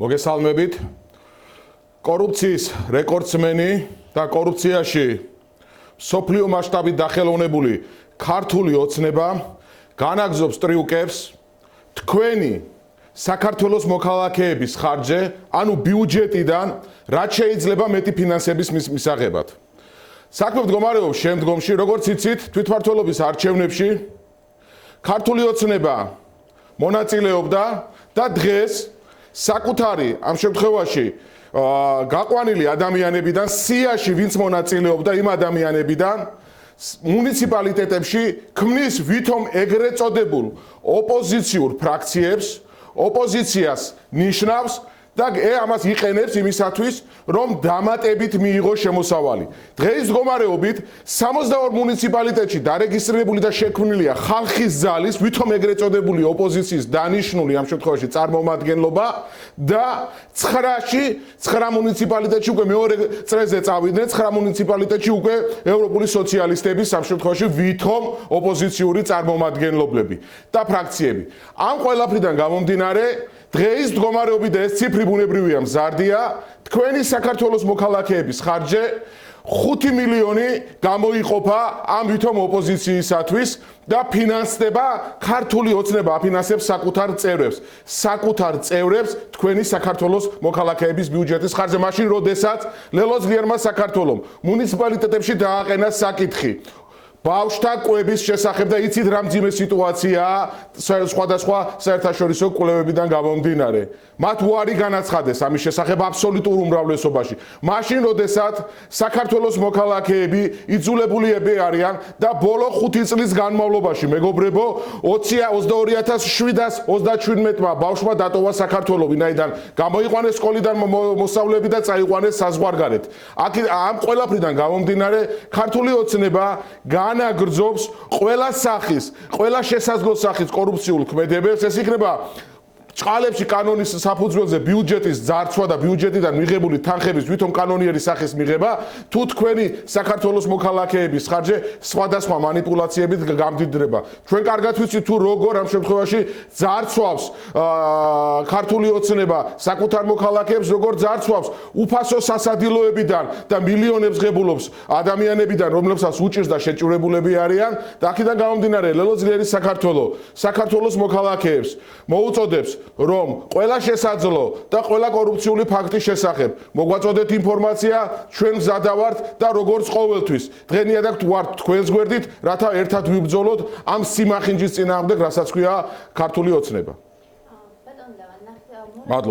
მოგესალმებით. კორუფციის რეკორდსმენი და კორუფციაში სოფლიო მასშტაბით დახელოვნებული ქართული ოცნება განაგზობს ტრიუკებს თქვენი საქართველოს მოქალაქეების ხარჯზე, ანუ ბიუჯეტიდან, რაც შეიძლება მეტი ფინანსების მისაღებად. საქმე მდგომარეობს შემდგომში, როგორც იცით, თვითმმართველობის არჩევნებში ქართული ოცნება მონაწილეობდა და დღეს საკუთარი ამ შემთხვევაში გაყვანილი ადამიანებიდან სიაში ვინც მონაწილეობდა იმ ადამიანებიდან მუნიციპალიტეტებში ქმნის ვითომ ეგრეთ წოდებულ ოპოზიციურ ფრაქციებს ოპოზიციას ნიშნავს და ამას იყენებს იმისათვის, რომ დამატებით მიიღოს შემოსავალი. დღეს მდგომარეობით 62 მუნიციპალიტეტში დარეგისტრირებული და შექმნილია ხალხის ძალის, ვითომ ეგრეთ წოდებული ოპოზიციის დანიშნული ამ შემთხვევაში წარმომადგენლობა და 9 მუნიციპალიტეტში უკვე მეორე წრეზე წავიდნენ, 9 მუნიციპალიტეტში უკვე ევროპული სოციალისტების ამ შემთხვევაში ვითომ ოპოზიციური წარმომადგენლობები და ფრაქციები. ამ ყველაფრიდან გამომდინარე დღეს მდგომარეობით ეს ციფრი ბუნებრივია მზარდია, თქვენი საქართველოს მოქალაქეების ხარჯზე 5 მილიონი გამოიყოფა ამ ვითომ ოპოზიციისათვის და ფინანსდება ქართული ოცნება აფინანსებს საკუთარ წევრებს თქვენი საქართველოს მოქალაქეების ბიუჯეტის ხარჯზე, მაშინ როდესაც ლელოს ღიარმა საქართველომ მუნიციპალიტეტებში დააყენა საკითხი ბავშვთა კვების შესახებ და იცით რა მძიმე სიტუაციაა სხვადასხვა საერთაშორისო კვლევებიდან გამომდინარე. მათ უარი განაცხადეს ამის შესახებ აბსოლუტურ უმრავლესობაში. მაშინ, როდესაც საქართველოს მოქალაქეები იძულებულები არიან და ბოლო 5 წლის განმავლობაში, მეგობრებო, 22,717 ბავშვმა დატოვა საქართველო, ვინაიდან გამოიყვანეს სკოლიდან მოსავლები და წაიყვანეს საზღვარგარეთ. ამ ყველაფრიდან გამომდინარე, ქართული ოცნება განაგრძობს ყველა სახის, ყველა შესაძლო სახის კორუფციულ ქმედებებს. ეს იქნება ჭყალებში კანონის საფუძველზე ბიუჯეტის ძარცვა და ბიუჯეტიდან მიღებული თანხების ვითომ კანონიერი სახის მიღება, თუ თქვენი საქართველოს მოქალაქეების ხარჯზე სხვადასხვა მანიპულაციებით გამდიდრება. ჩვენ კარგად ვიცით თუ როგორ ამ შემთხვევაში ძარცვავს ქართული ოცნება საკუთარ მოქალაქეებს, როგორ ძარცვავს უფასო სასადილოებიდან და მილიონებს ღებულობს ადამიანებიდან, რომლებსაც უჭირს და შეჭურებულები არიან და აქედან გამომდინარე ლელოს ძლიერი საქართველოს მოქალაქეებს მოუწოდებს რომ ყველა შესაძლო და ყველა კორუფციული ფაქტის შესახებ მოგვაწოდეთ ინფორმაცია, ჩვენ მზადა ვართ და როგორც ყოველთვის დღენიადად ვართ თქვენს გვერდით, რათა ერთად ვიბრძოლოთ ამ სიმახინჯის წინააღმდეგ, რასაც ქვია ქართული ოცნება.